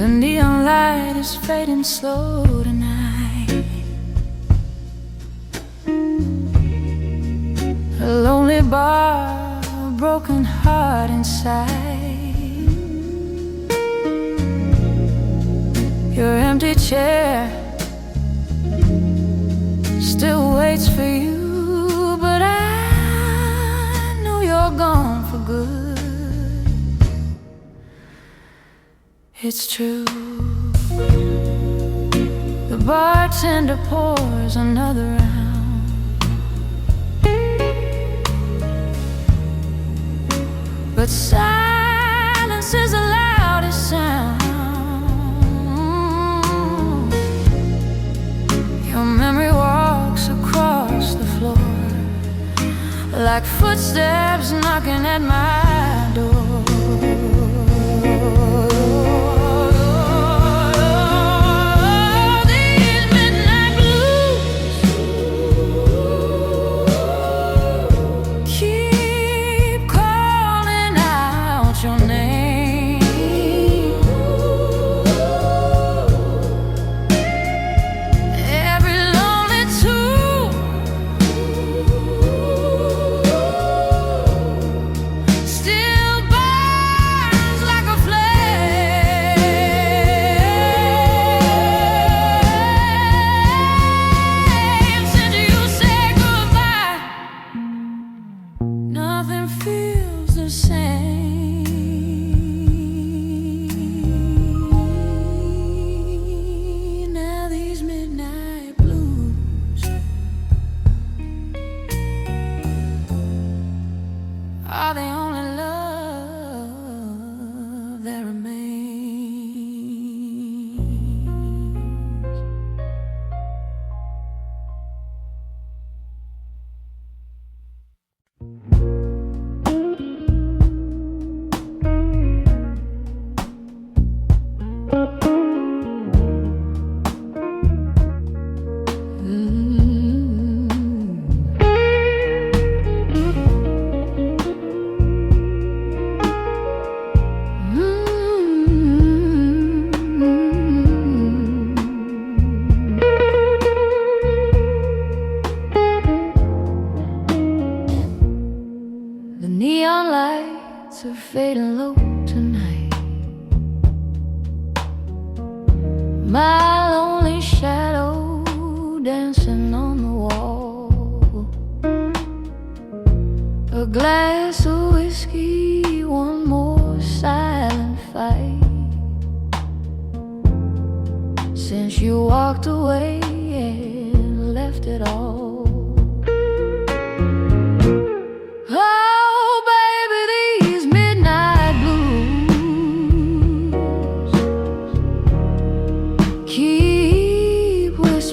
The neon light is fading slow tonight. A lonely bar, a broken heart inside. Your empty chair still waits for you, but I know you're gone for good. It's true. The bartender pours another round. But silence is the loudest sound. Your memory walks across the floor like footsteps knocking at my door. Nothing feels the same. Now these midnight blues are the only love that remains. The neon lights are fading low tonight. My lonely shadow dancing on the wall. A glass of whiskey, one more silent fight. Since you walked away and left it all.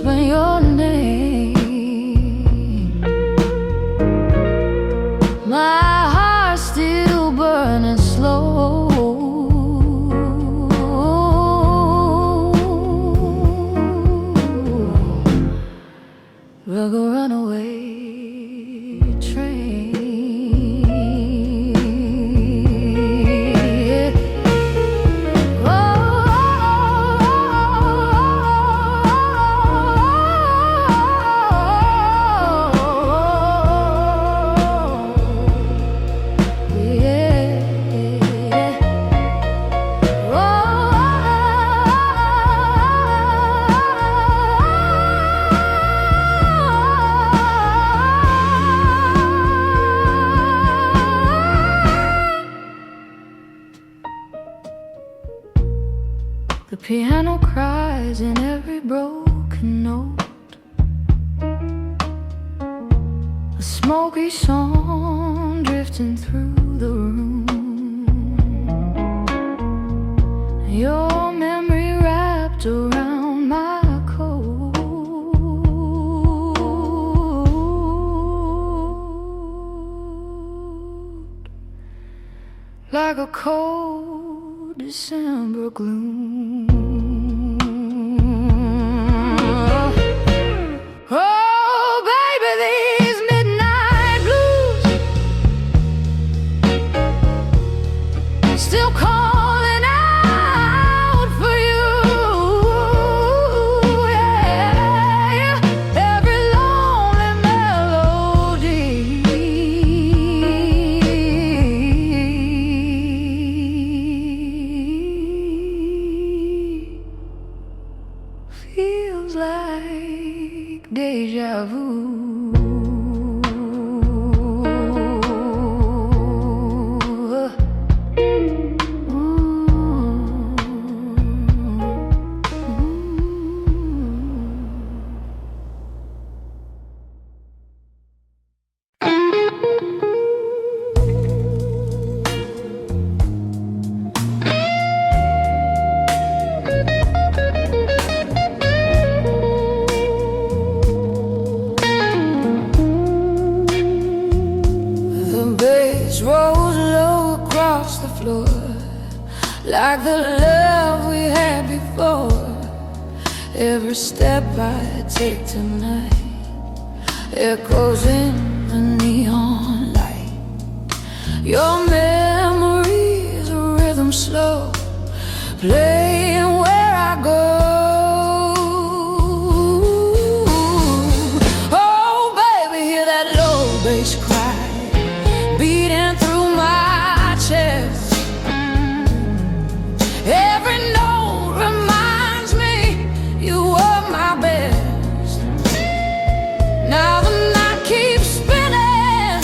Your name, my heart still burning slow, like a runaway train. The piano cries in every broken note, a smoky song drifting through the room. Your memory wrapped around my coat, like a cold December gloom. Oh, baby, these midnight blues still calling out for you. deja vu. Rolls low across the floor, like the love we had before. Every step I take tonight echoes in the neon light. Your memories, a rhythm slow, playing where I go. Oh baby, hear that low bass cry beating through my chest. Every note reminds me you were my best. Now the night keeps spinning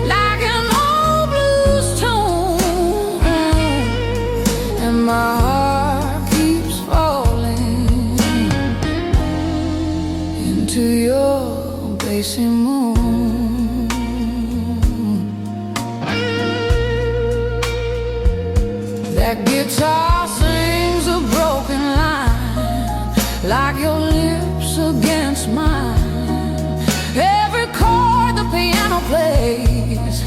like an old blues tune, and my heart keeps falling into your bassy moon. That guitar sings a broken line, like your lips against mine. Every chord the piano plays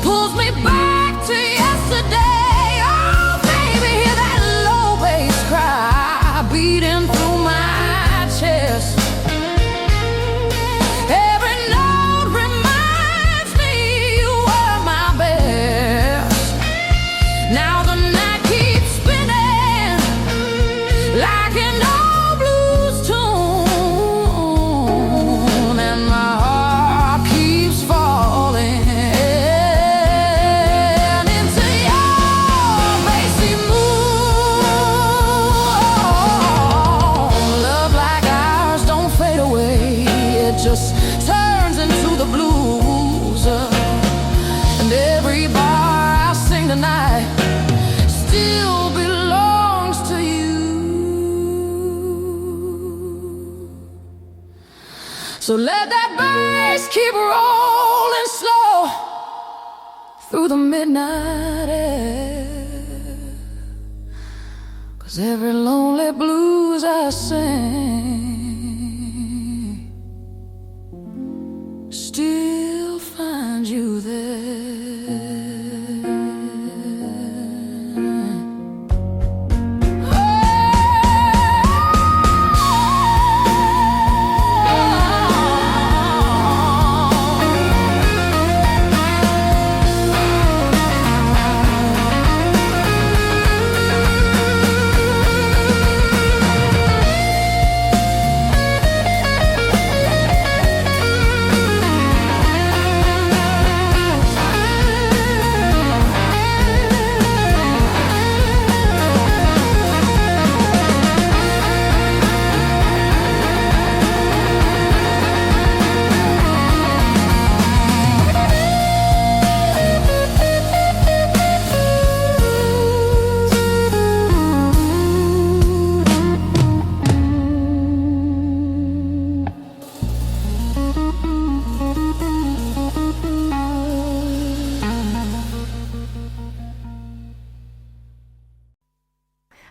pulls me back to yesterday. Oh baby, hear that low bass cry beating through my chest. Every note reminds me you were my best. Now the like an old blues tune, and my heart keeps falling into your bassy moon. Love like ours don't fade away, it just turns into the blues. And every bar I sing tonight still belongs to you. So let that bass keep rolling slow through the midnight air, 'cause every lonely blues I sing still finds you there.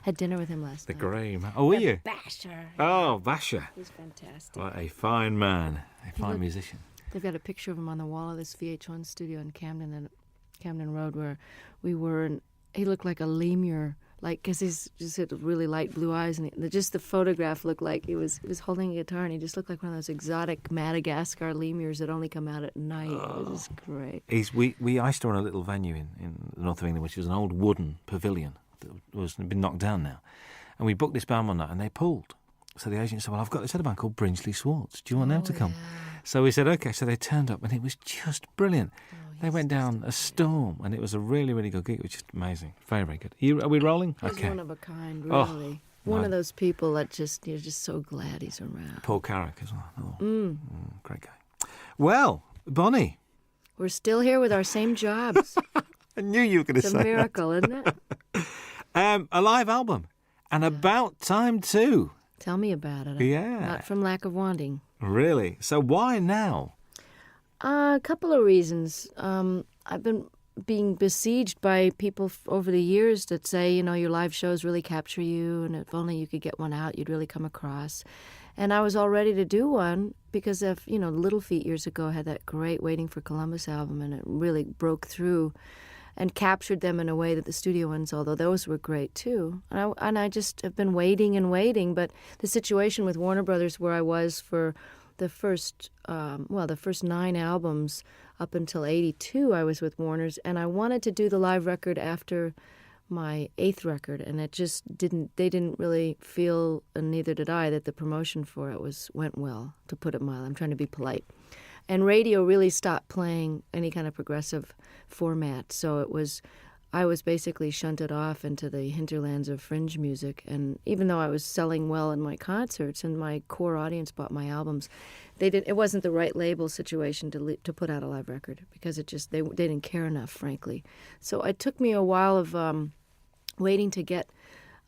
Had dinner with him last night. The Graham. Oh, were you? Basher. Oh, Basher. He's fantastic. What a fine man. A fine musician. They've got a picture of him on the wall of this VH1 studio in Camden Road where we were, and he looked like a lemur, like, because he's just had really light blue eyes, and just the photograph looked like he was holding a guitar, and he just looked like one of those exotic Madagascar lemurs that only come out at night. It was just great. I used to run a little venue in the north of England, which was an old wooden pavilion that was been knocked down now, and we booked this band one night, and they pulled. So the agent said, "Well, I've got this other band called Brinsley Swartz. Do you want them to come?" Yeah. So we said, "Okay." So they turned up, and it was just brilliant. They went down a storm, and it was a really, really good gig. It was just amazing. Very, very good. Are we rolling? He's okay. one of a kind, really. one of those people that you're just so glad he's around. Paul Carrick as well. Great guy. Well, Bonnie. We're still here with our same jobs. I knew you were going to say It's a miracle, isn't it? A live album. And about time too. Tell me about it. Yeah. Not from lack of wanting. Really? So why now? A couple of reasons. I've been being besieged by people over the years that say, your live shows really capture you, and if only you could get one out, you'd really come across. And I was all ready to do one because of, Little Feat years ago had that great Waiting for Columbus album, and it really broke through and captured them in a way that the studio ones, although those were great too. And I just have been waiting and waiting. But the situation with Warner Brothers, where I was for the first 9 albums up until 82, I was with Warner's, and I wanted to do the live record after my 8th record, and it just they didn't really feel, and neither did I, that the promotion for it went well, to put it mild. I'm trying to be polite. And radio really stopped playing any kind of progressive format, so I was basically shunted off into the hinterlands of fringe music. And even though I was selling well in my concerts and my core audience bought my albums, it wasn't the right label situation to put out a live record, because they didn't care enough, frankly. So it took me a while of waiting to get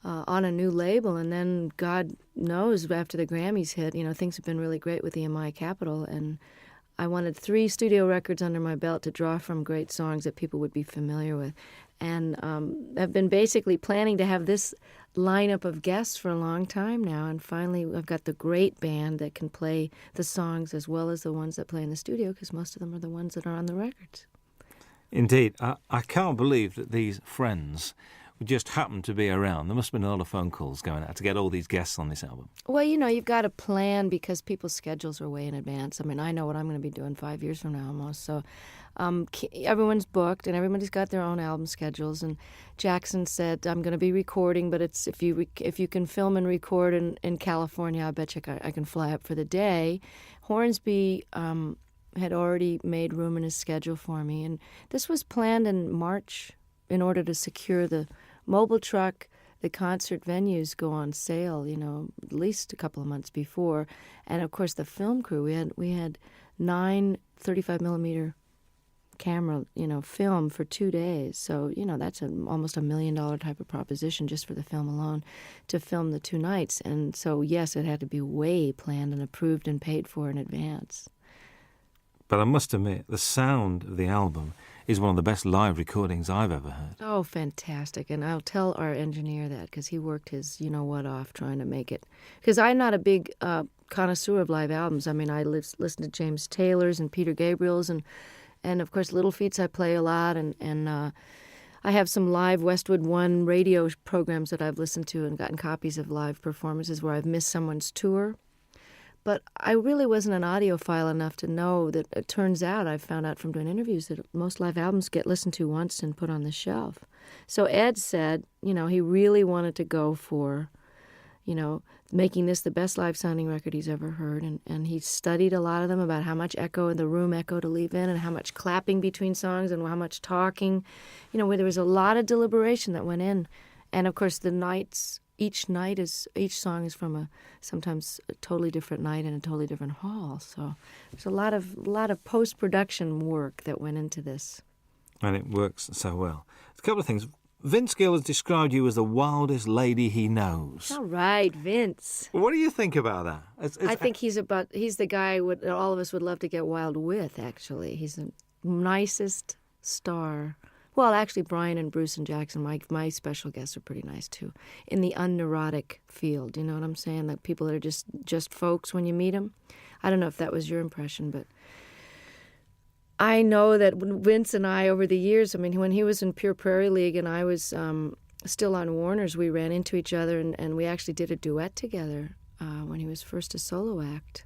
on a new label, and then God knows, after the Grammys hit, things have been really great with EMI Capitol, and I wanted 3 studio records under my belt to draw from great songs that people would be familiar with. And I've been basically planning to have this lineup of guests for a long time now, and finally I've got the great band that can play the songs as well as the ones that play in the studio, because most of them are the ones that are on the records. Indeed. I can't believe that these friends just happened to be around. There must have been a lot of phone calls going out to get all these guests on this album. Well, you've got to plan, because people's schedules are way in advance. I mean, I know what I'm going to be doing 5 years from now almost. So everyone's booked, and everybody's got their own album schedules. And Jackson said, I'm going to be recording, but it's if you can film and record in California, I bet you I can fly up for the day. Hornsby had already made room in his schedule for me. And this was planned in March in order to secure the mobile truck. The concert venues go on sale, at least a couple of months before. And, of course, the film crew, we had 9 35-millimeter camera, film for 2 days. So, that's almost $1 million type of proposition just for the film alone to film the 2 nights. And so, yes, it had to be way planned and approved and paid for in advance. But I must admit, the sound of the album is one of the best live recordings I've ever heard. Oh, fantastic. And I'll tell our engineer that, because he worked his you-know-what off trying to make it. Because I'm not a big connoisseur of live albums. I mean, I listen to James Taylor's and Peter Gabriel's, and of course, Little Feats I play a lot, and I have some live Westwood One radio programs that I've listened to and gotten copies of live performances where I've missed someone's tour. But I really wasn't an audiophile enough to know that it turns out, I found out from doing interviews, that most live albums get listened to once and put on the shelf. So Ed said, he really wanted to go for, making this the best live-sounding record he's ever heard. And he studied a lot of them about how much echo in the room echo to leave in, and how much clapping between songs, and how much talking. Where there was a lot of deliberation that went in. And, of course, each song is from sometimes a totally different night in a totally different hall. So there's a lot of post-production work that went into this. And it works so well. A couple of things. Vince Gill has described you as the wildest lady he knows. All right, Vince. What do you think about that? I think he's the guy all of us would love to get wild with, actually. He's the nicest star. Well, actually, Brian and Bruce and Jackson, my special guests, are pretty nice, too, in the unneurotic field. You know what I'm saying? Like people that are just folks when you meet them. I don't know if that was your impression, but I know that Vince and I, over the years, I mean, when he was in Pure Prairie League and I was still on Warner's, we ran into each other, and we actually did a duet together when he was first a solo act.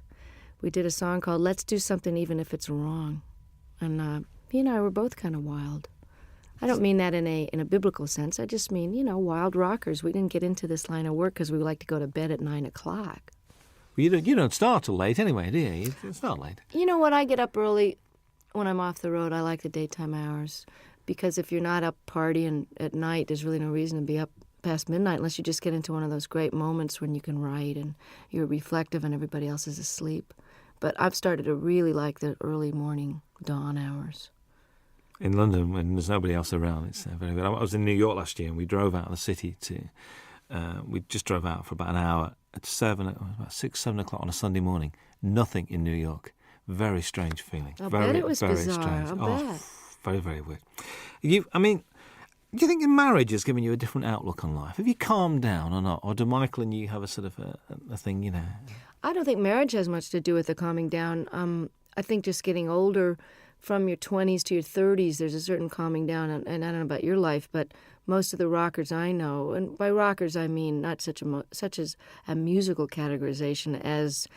We did a song called Let's Do Something Even If It's Wrong. And he and I were both kind of wild. I don't mean that in a biblical sense. I just mean, wild rockers. We didn't get into this line of work because we like to go to bed at 9 o'clock. Well, you don't start till late anyway, do you? It's not late. You know what? I get up early when I'm off the road. I like the daytime hours because if you're not up partying at night, there's really no reason to be up past midnight unless you just get into one of those great moments when you can write and you're reflective and everybody else is asleep. But I've started to really like the early morning dawn hours. In London, when there's nobody else around, it's very good. I was in New York last year, and we drove out of the city to. We just drove out for about an hour at about 6, 7 o'clock on a Sunday morning. Nothing in New York. Very strange feeling. I very, bet it was very bizarre. strange. I bet. Very, very weird. Do you think in marriage has given you a different outlook on life? Have you calmed down or not? Or do Michael and you have a sort of a thing, you know? I don't think marriage has much to do with the calming down. I think just getting older, from your 20s to your 30s, there's a certain calming down. And I don't know about your life, but most of the rockers I know, and by rockers I mean not such as a musical categorization as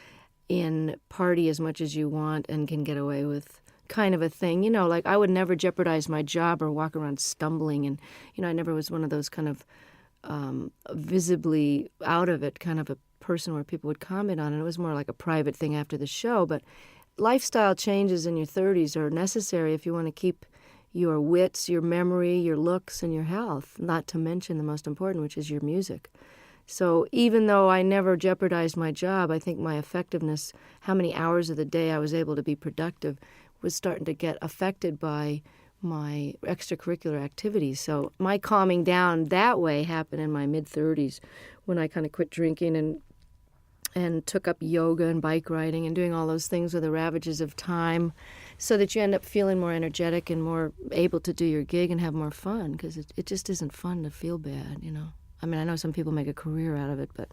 in party as much as you want and can get away with kind of a thing. You know, like I would never jeopardize my job or walk around stumbling. And, you know, I never was one of those kind of visibly out of it kind of a person where people would comment on it. It was more like a private thing after the show. But lifestyle changes in your 30s are necessary if you want to keep your wits, your memory, your looks, and your health, not to mention the most important, which is your music. So even though I never jeopardized my job, I think my effectiveness, how many hours of the day I was able to be productive, was starting to get affected by my extracurricular activities. So my calming down that way happened in my mid-30s when I kind of quit drinking and took up yoga and bike riding and doing all those things with the ravages of time so that you end up feeling more energetic and more able to do your gig and have more fun, because it just isn't fun to feel bad, you know. I mean, I know some people make a career out of it, but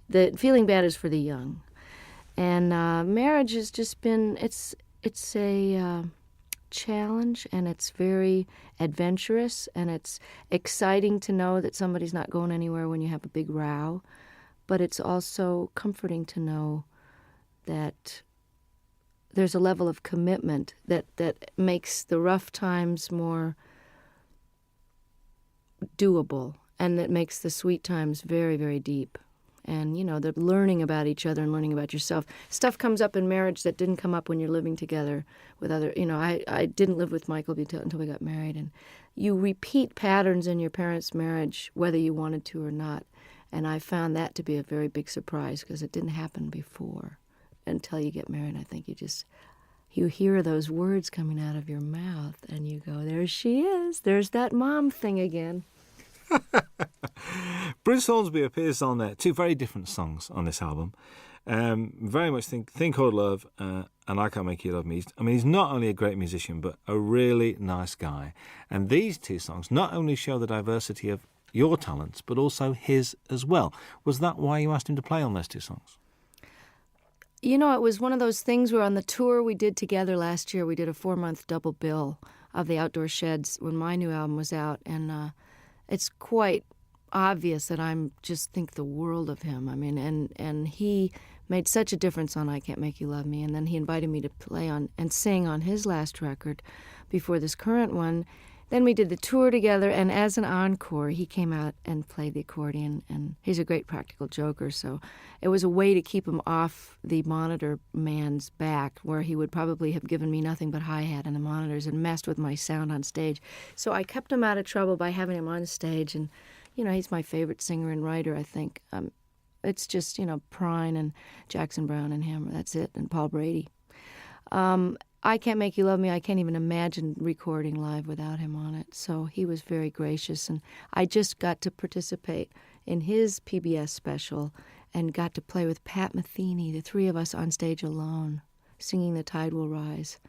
the feeling bad is for the young. And marriage has just been, it's a challenge, and it's very adventurous, and it's exciting to know that somebody's not going anywhere when you have a big row. But it's also comforting to know that there's a level of commitment that makes the rough times more doable, and that makes the sweet times very, very deep. And, you know, the learning about each other and learning about yourself. Stuff comes up in marriage that didn't come up when you're living together with other, you know, I didn't live with Michael until we got married. And you repeat patterns in your parents' marriage, whether you wanted to or not. And I found that to be a very big surprise because it didn't happen before until you get married. I think you hear those words coming out of your mouth and you go, there she is. There's that mom thing again. Bruce Hornsby appears on there. 2 very different songs on this album. Very much Thing Called Love and I Can't Make You Love Me. He's not only a great musician, but a really nice guy. And these 2 songs not only show the diversity of your talents, but also his as well. Was that why you asked him to play on those 2 songs? You know, it was one of those things where on the tour we did together last year, we did a 4-month double bill of the Outdoor Sheds when my new album was out. And it's quite obvious that I just think the world of him. I mean, and he made such a difference on I Can't Make You Love Me. And then he invited me to play on and sing on his last record before this current one. Then we did the tour together, and as an encore, he came out and played the accordion, and he's a great practical joker, so it was a way to keep him off the monitor man's back, where he would probably have given me nothing but hi-hat and the monitors and messed with my sound on stage. So I kept him out of trouble by having him on stage, and, you know, he's my favorite singer and writer, I think. It's just, you know, Prine and Jackson Browne and him, that's it, and Paul Brady. I Can't Make You Love Me, I can't even imagine recording live without him on it. So he was very gracious, and I just got to participate in his PBS special and got to play with Pat Metheny, the 3 of us on stage alone, singing The Tide Will Rise.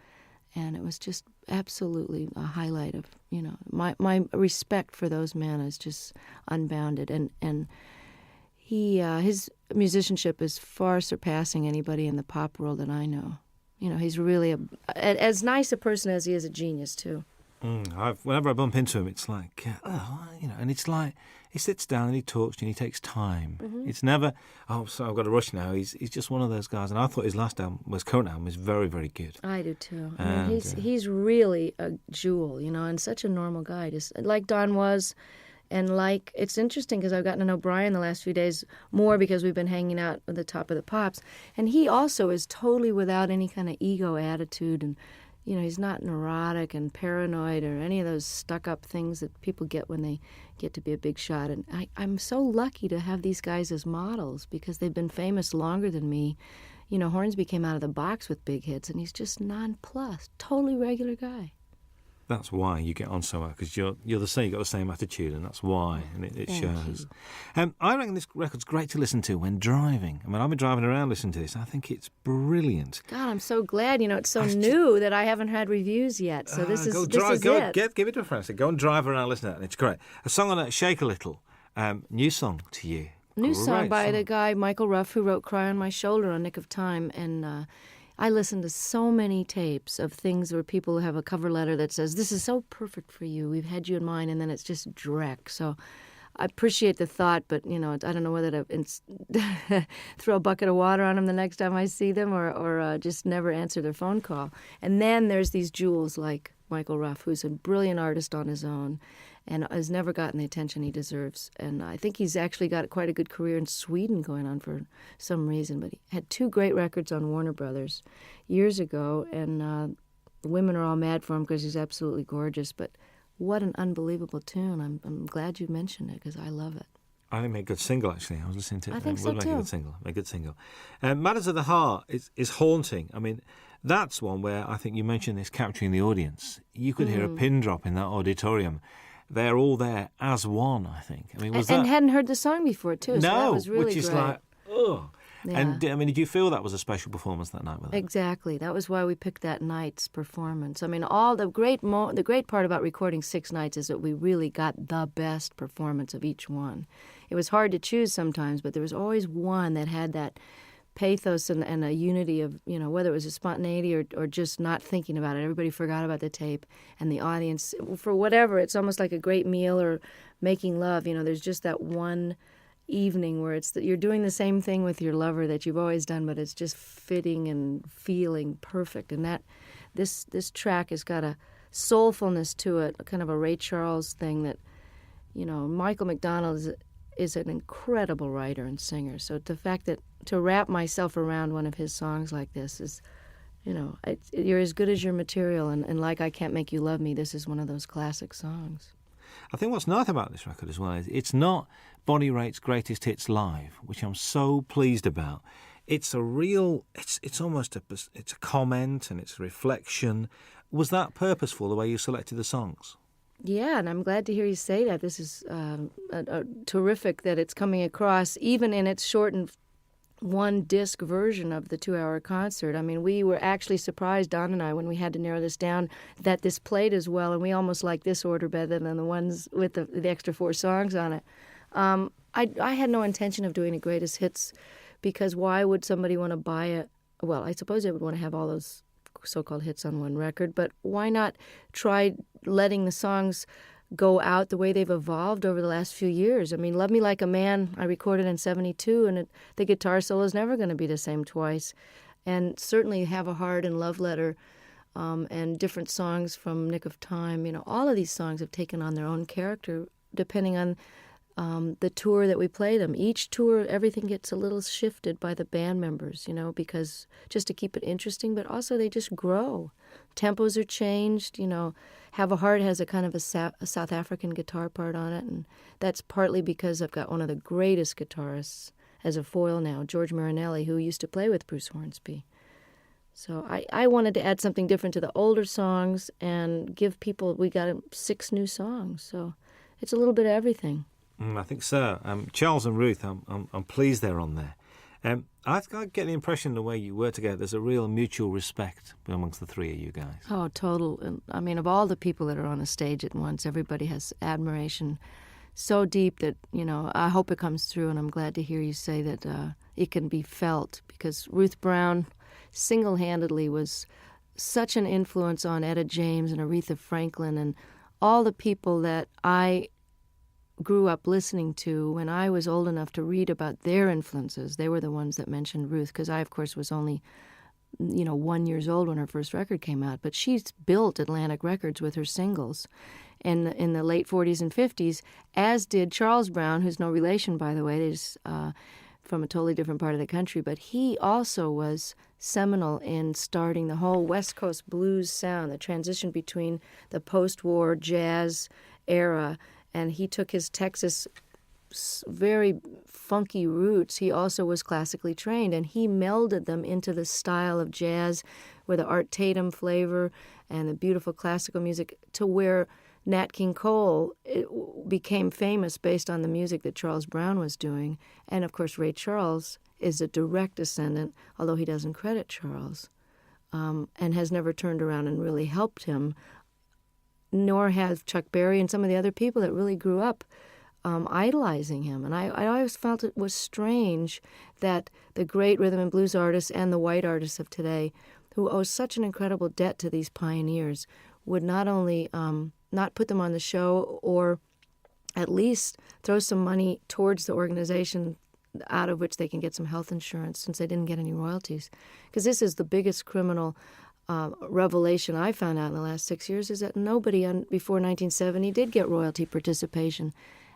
And it was just absolutely a highlight of, you know, my respect for those men is just unbounded. And his musicianship is far surpassing anybody in the pop world that I know. You know, he's really as nice a person as he is a genius, too. Whenever I bump into him, it's like, you know, and it's like he sits down and he talks and he takes time. Mm-hmm. It's never, so I've got to rush now. He's just one of those guys. And I thought his current album was very, very good. I do, too. I mean, he's really a jewel, you know, and such a normal guy, just like Don was. And it's interesting because I've gotten to know Brian the last few days more because we've been hanging out at the Top of the Pops. And he also is totally without any kind of ego attitude. And he's not neurotic and paranoid or any of those stuck-up things that people get when they get to be a big shot. And I'm so lucky to have these guys as models because they've been famous longer than me. Hornsby came out of the box with big hits, and he's just nonplussed, totally regular guy. That's why you get on so well, because you're the same. You've got the same attitude, and that's why, and it shows. I reckon this record's great to listen to when driving. I mean, I've been driving around listening to this. I think it's brilliant. God, I'm so glad. It's so new that I haven't had reviews yet. So this is it. Give it to a friend. Go and drive around, listen to it, and it's great. A song on it, Shake a Little. New song to you. New song by the guy Michael Ruff, who wrote "Cry on My Shoulder" on Nick of Time, and I listen to so many tapes of things where people have a cover letter that says, "This is so perfect for you. We've had you in mind," and then it's just dreck. So I appreciate the thought, but, I don't know whether to throw a bucket of water on them the next time I see them or just never answer their phone call. And then there's these jewels like Michael Ruff, who's a brilliant artist on his own and has never gotten the attention he deserves. And I think he's actually got quite a good career in Sweden going on for some reason. But he had 2 great records on Warner Brothers years ago, and the women are all mad for him because he's absolutely gorgeous. But what an unbelievable tune. I'm glad you mentioned it because I love it. I think it made a good single, actually. I was listening to it. I think so, too. A good single. Matters of the Heart is haunting. I mean, that's one where I think you mentioned this capturing the audience. You could hear a pin drop in that auditorium. They're all there as one, I think. I mean, and hadn't heard the song before, too. So that was really which is great. like, ugh. Yeah. And, did you feel that was a special performance that night with them? Exactly. That was why we picked that night's performance. I mean, all the great part about recording 6 nights is that we really got the best performance of each one. It was hard to choose sometimes, but there was always one that had that pathos and a unity of, whether it was a spontaneity or just not thinking about it. Everybody forgot about the tape, and the audience, for whatever, it's almost like a great meal or making love. There's just that one evening where it's that you're doing the same thing with your lover that you've always done, but it's just fitting and feeling perfect. And that this track has got a soulfulness to it, kind of a Ray Charles thing that, Michael McDonald is an incredible writer and singer. So the fact that to wrap myself around one of his songs like this is, you're as good as your material. And like I Can't Make You Love Me, this is one of those classic songs. I think what's nice about this record as well is it's not Bonnie Raitt's greatest hits live, which I'm so pleased about. It's a real, it's almost it's a comment and it's a reflection. Was that purposeful, the way you selected the songs? Yeah, and I'm glad to hear you say that. This is terrific that it's coming across, even in its shortened 1-disc version of the 2-hour concert. I mean, we were actually surprised, Don and I, when we had to narrow this down, that this played as well, and we almost like this order better than the ones with the extra 4 songs on it. I had no intention of doing a greatest hits because why would somebody want to buy it? Well, I suppose they would want to have all those so-called hits on one record, but why not try letting the songs go out the way they've evolved over the last few years? I mean, Love Me Like a Man, I recorded in 1972, and the guitar solo is never going to be the same twice. And certainly Have a Heart and Love Letter and different songs from Nick of Time, all of these songs have taken on their own character depending on the tour that we play them. Each tour, everything gets a little shifted by the band members, because just to keep it interesting, but also they just grow. Tempos are changed, Have a Heart has a kind of a South African guitar part on it, and that's partly because I've got one of the greatest guitarists as a foil now, George Marinelli, who used to play with Bruce Hornsby. So I wanted to add something different to the older songs and give people, we got 6 new songs, so it's a little bit of everything. I think so. Charles and Ruth, I'm pleased they're on there. I get the impression the way you work together, there's a real mutual respect amongst the 3 of you guys. Oh, total. And I mean, of all the people that are on a stage at once, everybody has admiration so deep that, I hope it comes through, and I'm glad to hear you say that it can be felt, because Ruth Brown single-handedly was such an influence on Etta James and Aretha Franklin and all the people that I grew up listening to when I was old enough to read about their influences. They were the ones that mentioned Ruth, because I, of course, was only, 1 year old when her first record came out. But she's built Atlantic Records with her singles in the late 40s and 50s, as did Charles Brown, who's no relation, by the way. from a totally different part of the country, but he also was seminal in starting the whole West Coast blues sound, the transition between the post-war jazz era, and he took his Texas very funky roots. He also was classically trained, and he melded them into the style of jazz with the Art Tatum flavor and the beautiful classical music to where Nat King Cole became famous based on the music that Charles Brown was doing. And, of course, Ray Charles is a direct descendant, although he doesn't credit Charles, and has never turned around and really helped him, nor have Chuck Berry and some of the other people that really grew up idolizing him. And I always felt it was strange that the great rhythm and blues artists and the white artists of today, who owe such an incredible debt to these pioneers, would not only not put them on the show, or at least throw some money towards the organization out of which they can get some health insurance, since they didn't get any royalties. Because this is the biggest criminal revelation I found out in the last 6 years, is that nobody before 1970 did get royalty participation.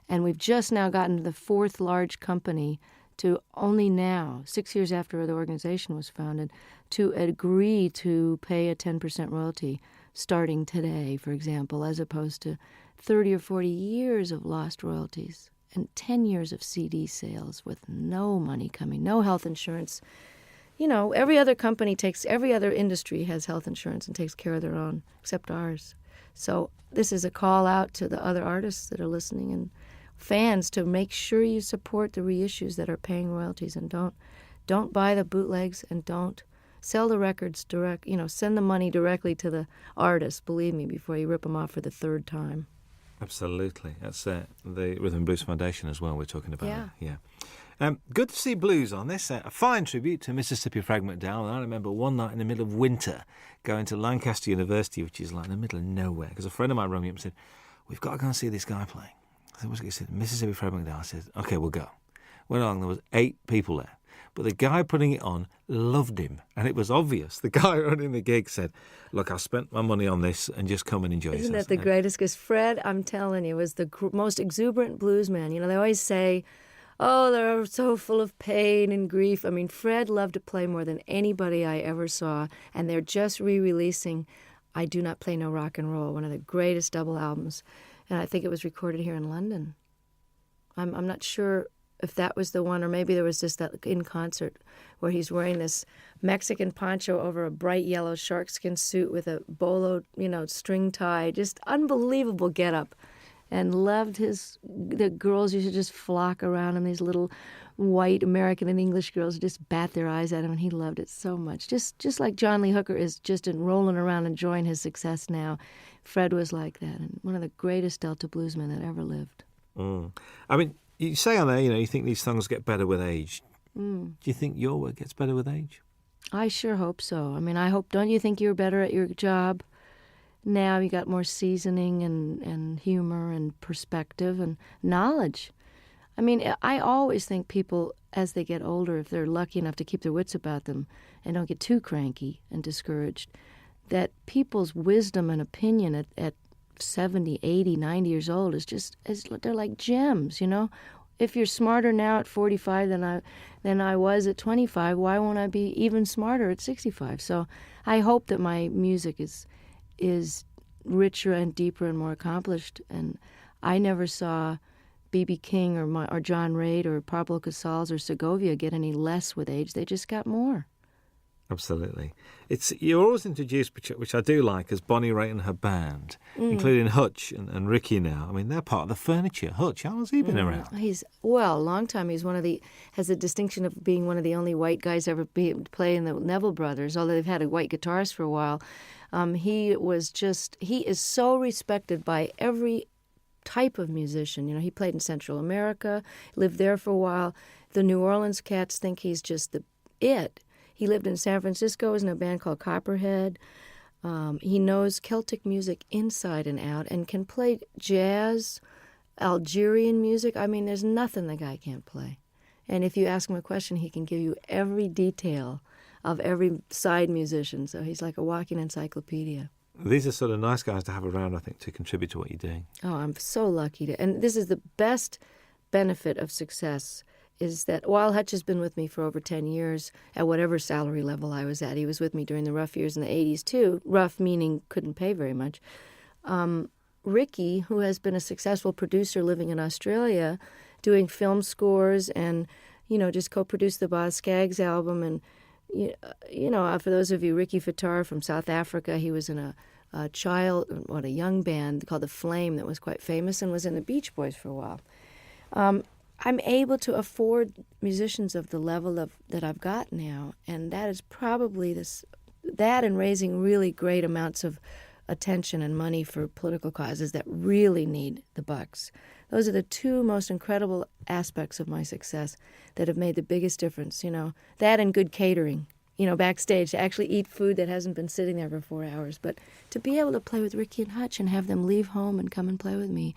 And we've just now gotten to the fourth large company to only now, 6 years after the organization was founded, to agree to pay a 10% royalty starting today, for example, as opposed to 30 or 40 years of lost royalties and 10 years of CD sales with no money coming, no health insurance. You know, every other industry has health insurance and takes care of their own, except ours. So this is a call out to the other artists that are listening and fans to make sure you support the reissues that are paying royalties, and don't buy the bootlegs, and don't sell the records direct. Send the money directly to the artist, believe me, before you rip them off for the third time. Absolutely. That's the Rhythm and Blues Foundation as well we're talking about. Yeah. Good to see blues on this. A fine tribute to Mississippi Frag McDowell. And I remember one night in the middle of winter going to Lancaster University, which is like in the middle of nowhere, because a friend of mine rang me up and said, "We've got to go and see this guy playing." I said, "What's it?" He said, "Mississippi Frag McDowell." I said, "OK, we'll go." Went along, there was 8 people there. But the guy putting it on loved him, and it was obvious. The guy running the gig said, "Look, I spent my money on this, and just come and enjoy yourself." Isn't that the greatest? Because Fred, I'm telling you, was the most exuberant blues man. They always say, oh, they're so full of pain and grief. I mean, Fred loved to play more than anybody I ever saw, and they're just re-releasing I Do Not Play No Rock and Roll, one of the greatest double albums, and I think it was recorded here in London. I'm not sure if that was the one, or maybe there was just that in concert where he's wearing this Mexican poncho over a bright yellow sharkskin suit with a bolo, string tie, just unbelievable getup, and loved the girls used to just flock around him, these little white American and English girls just bat their eyes at him, and he loved it so much. Just like John Lee Hooker is just rolling around enjoying his success now, Fred was like that, and one of the greatest Delta bluesmen that ever lived. I mean, you say on there, you think these songs get better with age. Do you think your work gets better with age? I sure hope so. I mean, don't you think you're better at your job now? You got more seasoning and humor and perspective and knowledge. I mean, I always think people, as they get older, if they're lucky enough to keep their wits about them and don't get too cranky and discouraged, that people's wisdom and opinion at 70, 80, 90 years old they're like gems, If you're smarter now at 45 than I was at 25, why won't I be even smarter at 65? So I hope that my music is richer and deeper and more accomplished. And I never saw B.B. King or John Reid or Pablo Casals or Segovia get any less with age. They just got more. Absolutely. You're always introduced, which I do like, as Bonnie Raitt and her band, including Hutch and Ricky now. I mean, they're part of the furniture. Hutch, how has he been around? He's a long time. He's has the distinction of being one of the only white guys ever play in the Neville Brothers, although they've had a white guitarist for a while. He is so respected by every type of musician. He played in Central America, lived there for a while. The New Orleans cats think he's just it. He lived in San Francisco, was in a band called Copperhead. He knows Celtic music inside and out and can play jazz, Algerian music. I mean, there's nothing the guy can't play. And if you ask him a question, he can give you every detail of every side musician. So he's like a walking encyclopedia. These are sort of nice guys to have around, I think, to contribute to what you're doing. Oh, I'm so lucky and this is the best benefit of success, is that while Hutch has been with me for over 10 years, at whatever salary level I was at, he was with me during the rough years in the 80s too, rough meaning couldn't pay very much. Ricky, who has been a successful producer living in Australia, doing film scores and, just co-produced the Boz Scaggs album. And, for those of you, Ricky Fattar from South Africa, he was in a young band called The Flame that was quite famous and was in the Beach Boys for a while. I'm able to afford musicians of the level that I've got now, and that is probably that and raising really great amounts of attention and money for political causes that really need the bucks. Those are the two most incredible aspects of my success that have made the biggest difference, that and good catering, backstage, to actually eat food that hasn't been sitting there for 4 hours. But to be able to play with Ricky and Hutch and have them leave home and come and play with me